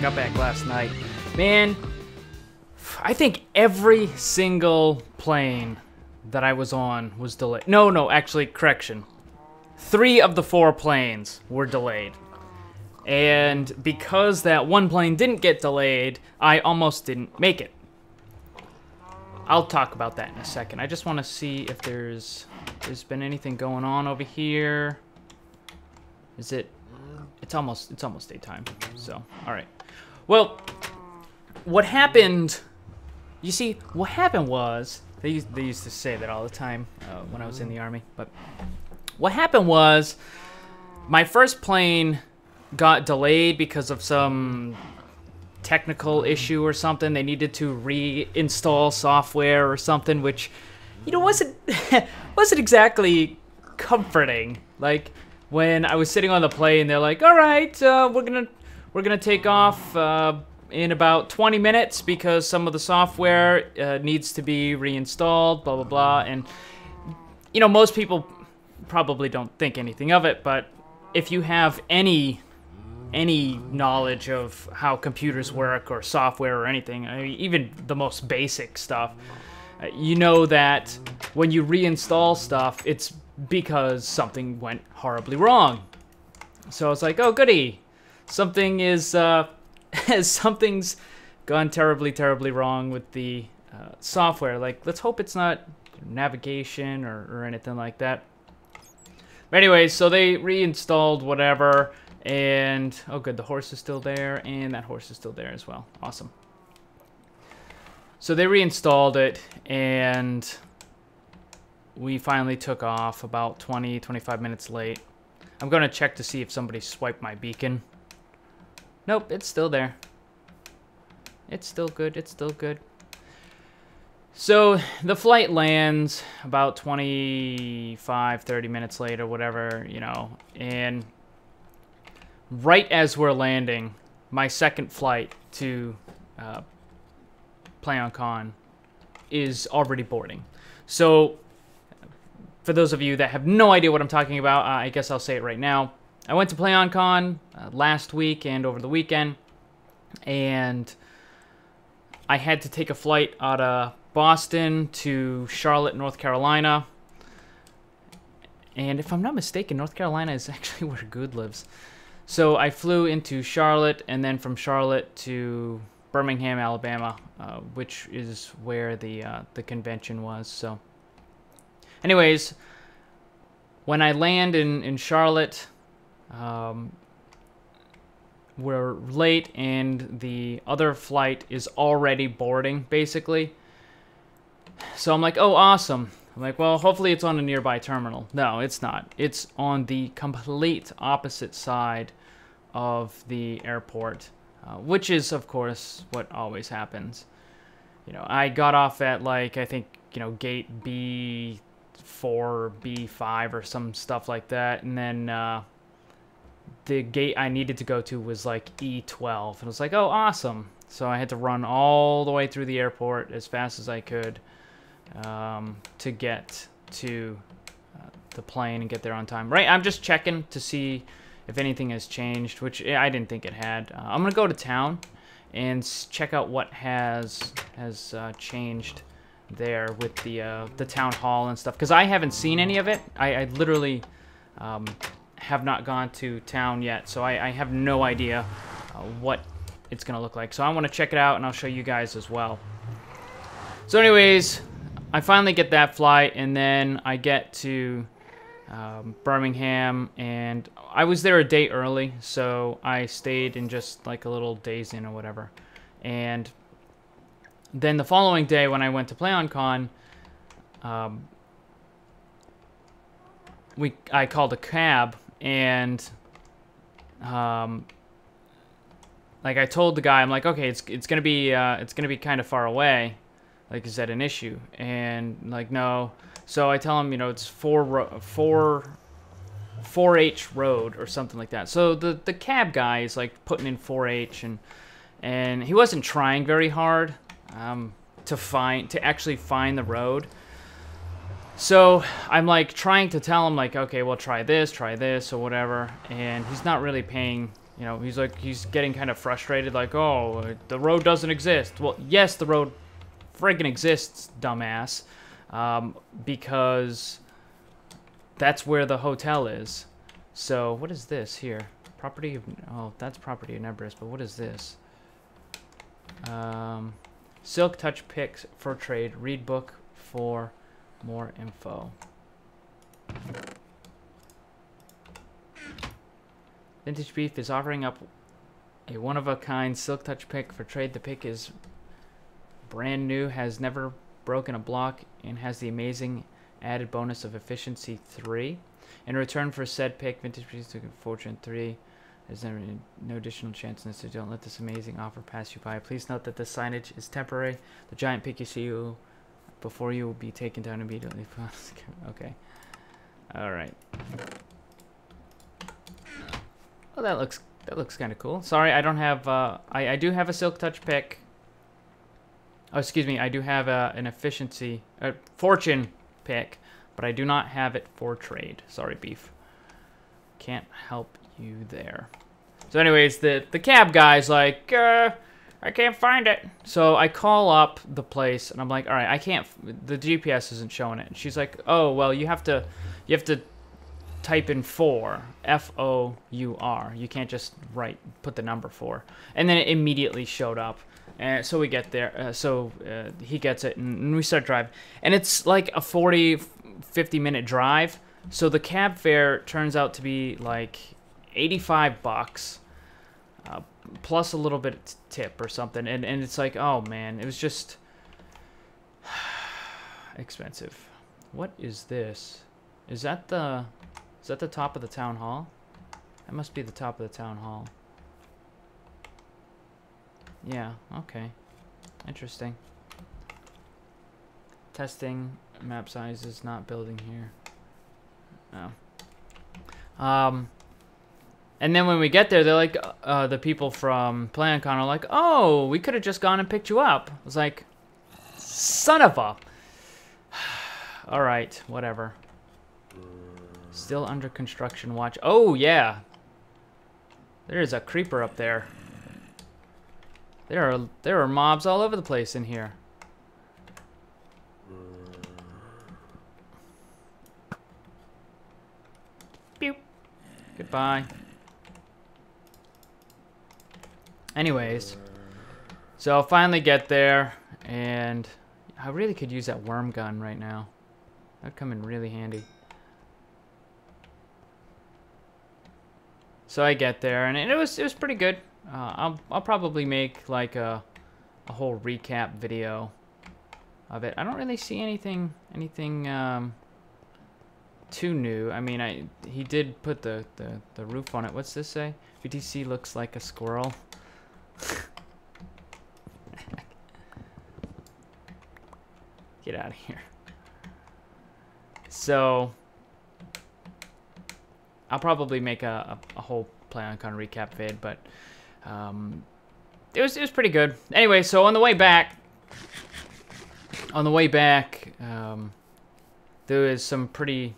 got back last night. Man, I think every single plane that I was on was delayed. No, actually, correction. 3 of the 4 planes were delayed. And because that one plane didn't get delayed, I almost didn't make it. I'll talk about that in a second. I just want to see if there's been anything going on over here. Is it? It's almost daytime. So, all right. Well, what happened? You see, what happened was they used to say that all the time when I was in the army. But what happened was my first plane got delayed because of some technical issue or something. They needed to reinstall software or something, which, you know, wasn't exactly comforting. Like when I was sitting on the plane, they're like, "All right, we're gonna take off in about 20 minutes because some of the software needs to be reinstalled." Blah blah blah. And you know, most people probably don't think anything of it, but if you have any knowledge of how computers work or software or anything, I mean, even the most basic stuff, you know that when you reinstall stuff, it's because something went horribly wrong. So it's like, oh goody, something is something's gone terribly wrong with the software. Like, let's hope it's not navigation or anything like that. But anyways, so they reinstalled whatever. And, oh good, the horse is still there, and that horse is still there as well. Awesome. So they reinstalled it, and we finally took off about 20-25 minutes late. I'm going to check to see if somebody swiped my beacon. Nope, it's still there. It's still good, it's still good. So the flight lands about 25-30 minutes later, whatever, you know, and right as we're landing, my second flight to PlayOnCon is already boarding. So, for those of you that have no idea what I'm talking about, I guess I'll say it right now. I went to PlayOnCon last week and over the weekend, and I had to take a flight out of Boston to Charlotte, North Carolina. And if I'm not mistaken, North Carolina is actually where Good lives. So I flew into Charlotte, and then from Charlotte to Birmingham, Alabama, which is where the convention was. So, anyways, when I land in Charlotte, we're late, and the other flight is already boarding, basically. So I'm like, oh, awesome. I'm like, well, hopefully it's on a nearby terminal. No, it's not. It's on the complete opposite side of the airport, which is, of course, what always happens. You know, I got off at, like, I think, you know, gate B4 or B5 or some stuff like that, and then the gate I needed to go to was, like, E12. And I was like, oh, awesome. So I had to run all the way through the airport as fast as I could to get to the plane and get there on time. Right, I'm just checking to see if anything has changed, which I didn't think it had. I'm gonna go to town and check out what has changed there with the town hall and stuff, because I haven't seen any of it. I literally have not gone to town yet, so I have no idea what it's gonna look like. So I want to check it out, and I'll show you guys as well. So anyways, I finally get that flight, and then I get to Birmingham, and I was there a day early, so I stayed in just like a little Days Inn or whatever. And then the following day, when I went to PlayOnCon, I called a cab, and like I told the guy, I'm like, okay, it's gonna be kind of far away. Like, is that an issue? And like, no. So I tell him, you know, it's 4H road or something like that. So the cab guy is like putting in 4H, and he wasn't trying very hard to actually find the road. So I'm like trying to tell him, like, okay, well, try this or whatever, and he's not really paying You know, he's getting kind of frustrated, like, oh, the road doesn't exist. Well, yes, the road friggin' exists, dumbass, because that's where the hotel is. So, what is this here? Property of, oh, that's property of Nebris, but what is this? Silk touch picks for trade. Read book for more info. Vintage Beef is offering up a one-of-a-kind silk touch pick for trade. The pick is brand new, has never broken a block, and has the amazing added bonus of efficiency 3. In return for said pick, Vintage Beef took fortune 3. There's no additional chance in this, so don't let this amazing offer pass you by. Please note that the signage is temporary. The giant pick you see before you will be taken down immediately. Okay. Alright. Oh, that looks kind of cool. Sorry, I don't have, I do have a silk touch pick. Oh, excuse me, I do have an efficiency, fortune pick, but I do not have it for trade. Sorry, Beef. Can't help you there. So anyways, the cab guy's like, I can't find it. So I call up the place and I'm like, all right, I can't, the GPS isn't showing it. And she's like, oh, well, you have to type in 4, F-O-U-R. You can't just put the number 4. And then it immediately showed up. And so we get there, he gets it and we start driving. And it's like a 50 minute drive. So the cab fare turns out to be like $85 plus a little bit tip or something, and it's like, oh man, it was just expensive. What is this? Is that the top of the town hall? That must be the top of the town hall. Yeah, okay. Interesting. Testing map size is not building here. Oh. And then when we get there, they're like, the people from PlayOnCon are like, oh, we could have just gone and picked you up. I was like, son of a. Alright, whatever. Still under construction watch. Oh, yeah. There's a creeper up there. There are mobs all over the place in here. Pew. Goodbye. Anyways, so I'll finally get there, and I really could use that worm gun right now. That'd come in really handy. So I get there, and it was pretty good. I'll probably make like a whole recap video of it. I don't really see anything too new. I mean, he did put the roof on it. What's this say? VTC looks like a squirrel. Get out of here. So I'll probably make a whole PlayOnCon recap vid, but it was pretty good. Anyway, so on the way back, there was some pretty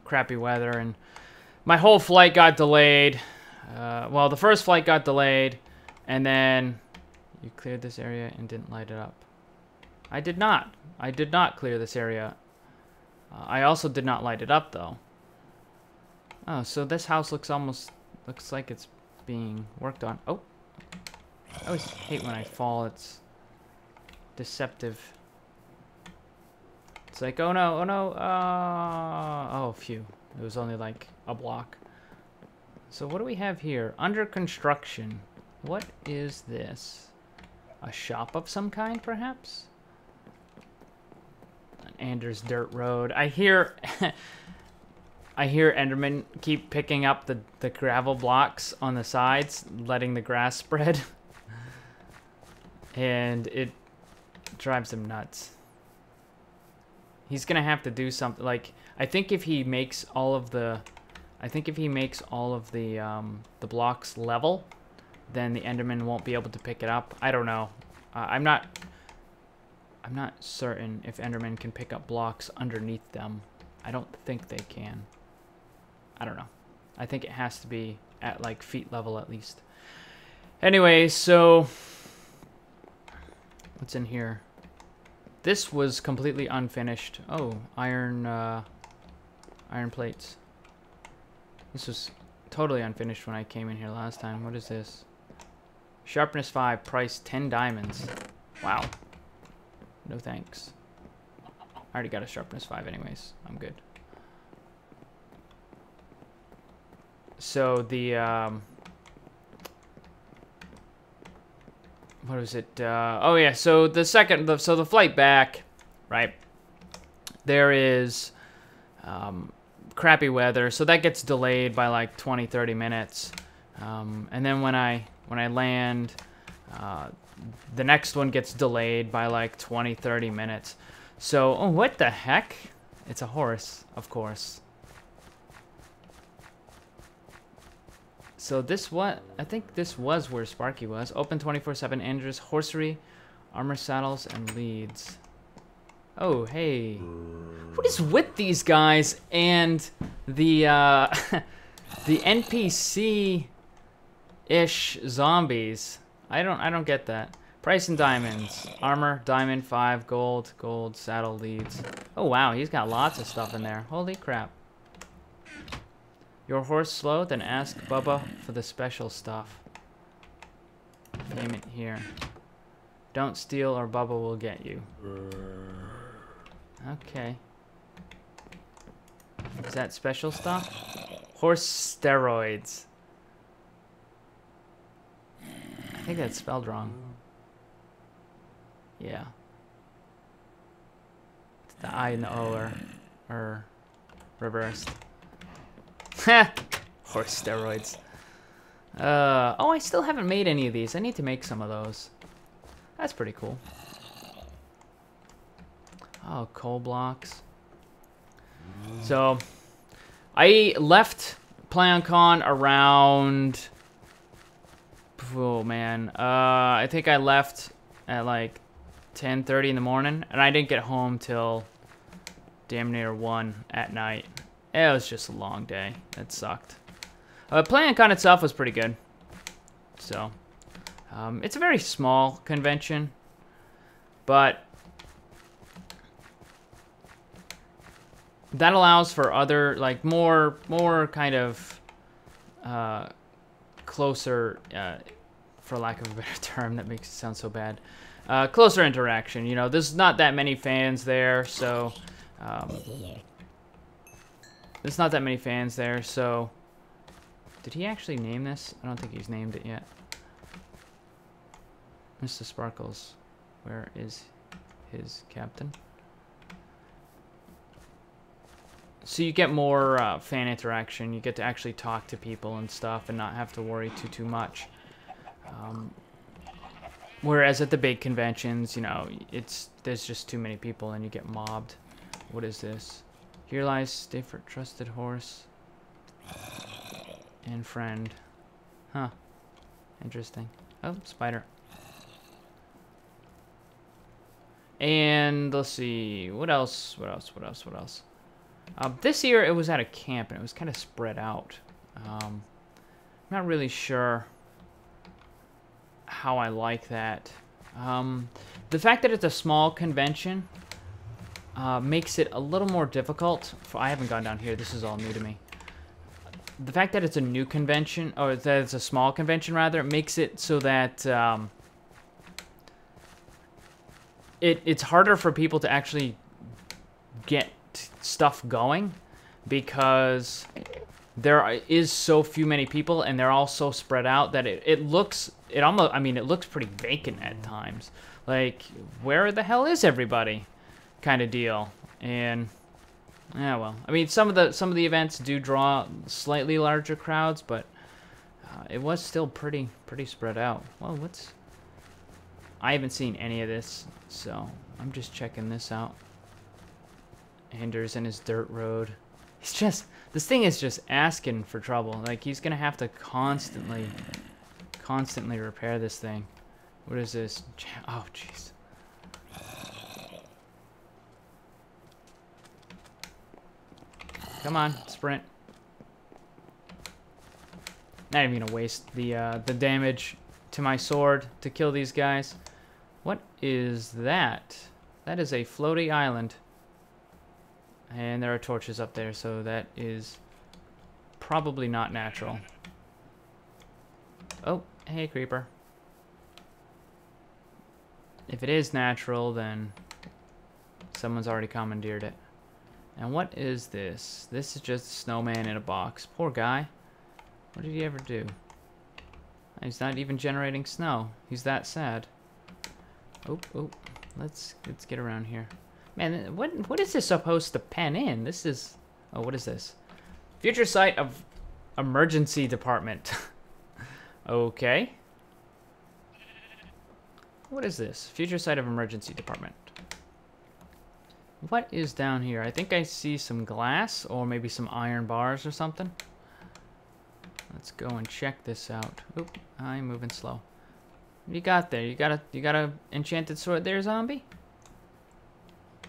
crappy weather, and my whole flight got delayed. Well, the first flight got delayed, and then you cleared this area and didn't light it up. I did not. I did not clear this area. I also did not light it up, though. Oh, so this house looks like it's being worked on. Oh. I always hate when I fall. It's deceptive. It's like, oh no, oh no. Oh, phew. It was only like a block. So what do we have here? Under construction. What is this? A shop of some kind, perhaps? An Anders dirt road. I hear Enderman keep picking up the gravel blocks on the sides, letting the grass spread. And it drives him nuts. He's gonna have to do something. Like, I think if he makes all of the blocks level, then the Enderman won't be able to pick it up. I don't know. I'm not certain if Enderman can pick up blocks underneath them. I don't think they can. I don't know. I think it has to be at like feet level at least. Anyway, so what's in here? This was completely unfinished. Oh, iron plates. This was totally unfinished when I came in here last time. What is this? Sharpness 5, price 10 diamonds. Wow. No thanks. I already got a sharpness 5 anyways. I'm good. So the what was it? Oh yeah, so the flight back, right? There is crappy weather, so that gets delayed by like 20-30 minutes. And then when I land, the next one gets delayed by like 20-30 minutes. So, oh, what the heck? It's a horse, of course. So I think this was where Sparky was. Open 24/7 Andrews, horsery, armor saddles, and leads. Oh, hey. What is with these guys and the the NPC-ish zombies? I don't get that. Price and diamonds. Armor, diamond, 5, gold, saddle, leads. Oh wow, he's got lots of stuff in there. Holy crap. Your horse slow? Then ask Bubba for the special stuff. Payment here. Don't steal or Bubba will get you. Okay. Is that special stuff? Horse steroids. I think that's spelled wrong. Yeah. The I and the O are reversed. Horse steroids. Oh, I still haven't made any of these. I need to make some of those. That's pretty cool. Oh, coal blocks. So, I left PlayOnCon around... Oh, man. I think I left at like 10:30 in the morning, and I didn't get home till damn near 1 at night. It was just a long day. It sucked. PlayOnCon itself was pretty good. So, it's a very small convention, but that allows for other, like, more kind of closer, for lack of a better term, that makes it sound so bad. Closer interaction. You know, there's not that many fans there, so there's not that many fans there, so... Did he actually name this? I don't think he's named it yet. Mr. Sparkles. Where is his captain? So you get more fan interaction. You get to actually talk to people and stuff and not have to worry too much. Whereas at the big conventions, you know, there's just too many people and you get mobbed. What is this? Here lies Stafford, trusted horse and friend. Huh. Interesting. Oh, spider. And let's see, what else? This year it was at a camp and it was kind of spread out. Not really sure how I like that. The fact that it's a small convention makes it a little more difficult. I haven't gone down here. This is all new to me. The fact that it's a new convention, or that it's a small convention rather, makes it so that it's harder for people to actually get stuff going because there is so many people and they're all so spread out that it looks pretty vacant at times. Like, where the hell is everybody? Kind of deal. And yeah, well, I mean, some of the events do draw slightly larger crowds, but it was still pretty spread out. Well, I haven't seen any of this, so I'm just checking this out. Anders and his dirt road. This thing is just asking for trouble. Like, he's gonna have to constantly repair this thing. What is this? Oh, jeez. Come on, sprint. Not even gonna waste the damage to my sword to kill these guys. What is that? That is a floaty island. And there are torches up there, so that is probably not natural. Oh, hey, creeper. If it is natural, then someone's already commandeered it. And what is this? This is just a snowman in a box. Poor guy. What did he ever do? He's not even generating snow. He's that sad. Oh, oh. Let's get around here. Man, what is this supposed to pen in? This is... Oh, what is this? Future site of emergency department. Okay. What is this? Future site of emergency department. What is down here? I think I see some glass or maybe some iron bars or something. Let's go and check this out. Oop, I'm moving slow. What you got there? You got a enchanted sword there, zombie?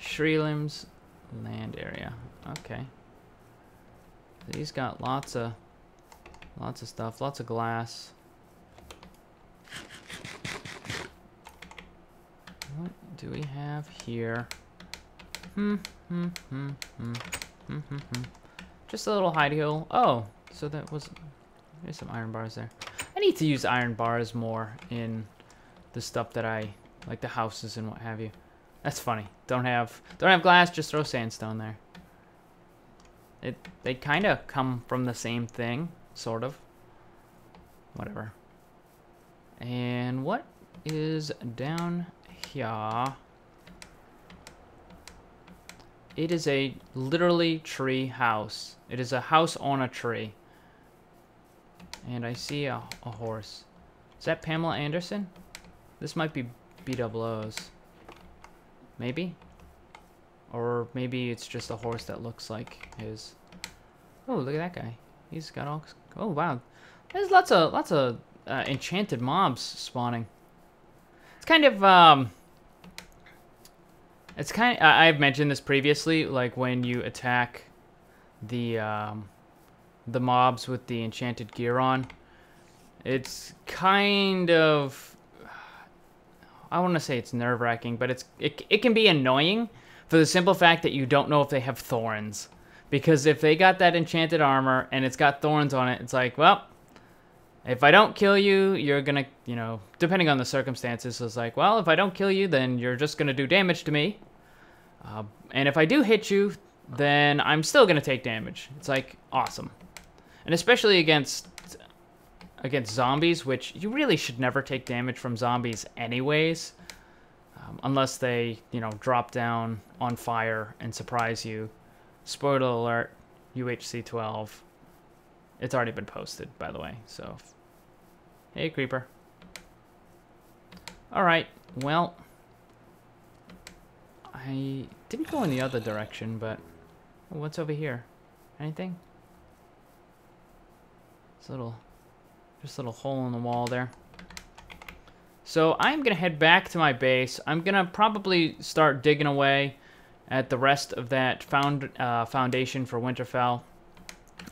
Shreelim's land area. Okay. So he's got lots of stuff, lots of glass. What do we have here? Just a little hidey hole. Oh, so that was... There's some iron bars there. I need to use iron bars more in the stuff that I... Like the houses and what have you. That's funny. Don't have glass, just throw sandstone there. They kind of come from the same thing, sort of. Whatever. And what is down here? It is a literally tree house. It is a house on a tree. And I see a horse. Is that Pamela Anderson? This might be BWO's. Maybe? Or maybe it's just a horse that looks like his. Oh, look at that guy. He's got all... Oh, wow. There's lots of enchanted mobs spawning. It's kind of, I've mentioned this previously, like when you attack the mobs with the enchanted gear on. It's kind of... I want to say it's nerve-wracking, but it can be annoying for the simple fact that you don't know if they have thorns. Because if they got that enchanted armor and it's got thorns on it, it's like, well, if I don't kill you, you're gonna, you know, depending on the circumstances, it's like, well, if I don't kill you, then you're just gonna do damage to me. And if I do hit you, then I'm still gonna take damage. It's like, awesome. And especially against zombies, which you really should never take damage from zombies anyways, unless they, you know, drop down on fire and surprise you. Spoiler alert, UHC 12. It's already been posted, by the way, so... Hey, creeper. Alright, well... I didn't go in the other direction, but... What's over here? Anything? It's a little... Just a little hole in the wall there. So I'm gonna head back to my base. I'm gonna probably start digging away at the rest of that foundation for Winterfell.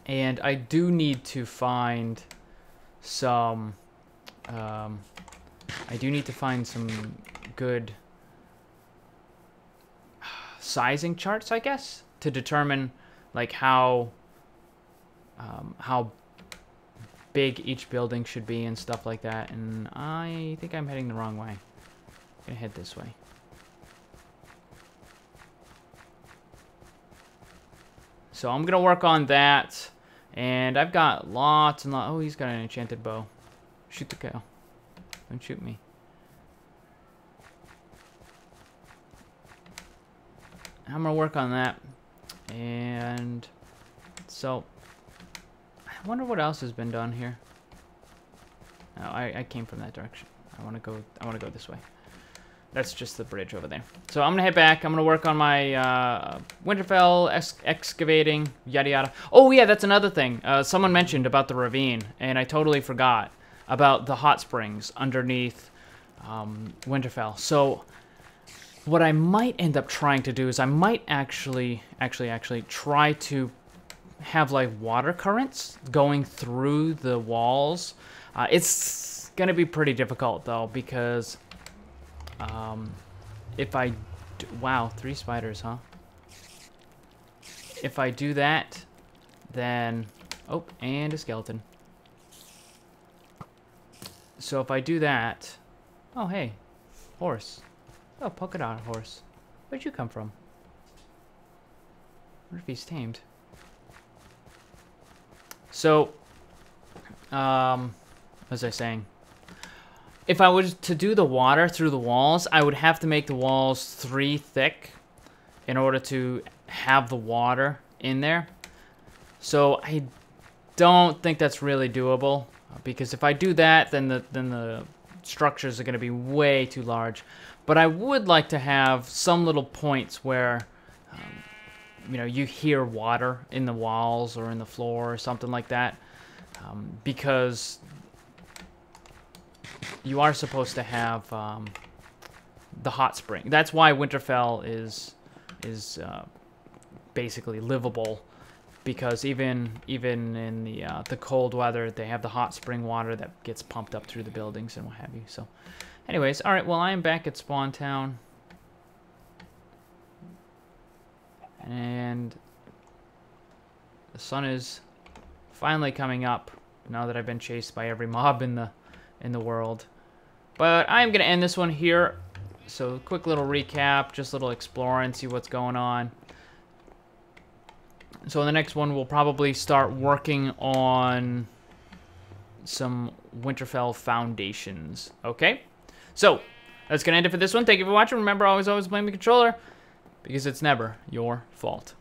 And I do need to find some... I do need to find some good sizing charts, I guess, to determine like how big each building should be and stuff like that. And I think I'm heading the wrong way. I'm gonna head this way. So I'm gonna work on that, and I've got lots and lots. Oh, he's got an enchanted bow. Shoot the cow. Don't shoot me. I'm gonna work on that, and so I wonder what else has been done here. Oh, I came from that direction. I wanna go this way. That's just the bridge over there. So I'm gonna head back. I'm gonna work on my Winterfell excavating, yada yada. Oh yeah, that's another thing. Someone mentioned about the ravine, and I totally forgot about the hot springs underneath Winterfell. So what I might end up trying to do is I might actually try to have like water currents going through the walls. It's gonna be pretty difficult though, because if I wow, 3 spiders, huh? If I do that, then oh, and a skeleton. So if I do that, oh hey, horse. Oh, polka dot horse. Where'd you come from? I wonder if he's tamed. So, what was I saying? If I was to do the water through the walls, I would have to make the walls 3 thick in order to have the water in there. So I don't think that's really doable, because if I do that, then the structures are going to be way too large. But I would like to have some little points where, you know, you hear water in the walls or in the floor or something like that, because you are supposed to have the hot spring. That's why Winterfell is basically livable, because even in the cold weather, they have the hot spring water that gets pumped up through the buildings and what have you. So, anyways, all right. Well, I am back at Spawn Town, and the sun is finally coming up now that I've been chased by every mob in the world. But I'm gonna end this one here. So, quick little recap, just a little explore and see what's going on. So in the next one, we'll probably start working on some Winterfell foundations. Okay? So, that's going to end it for this one. Thank you for watching. Remember, always blame the controller, because it's never your fault.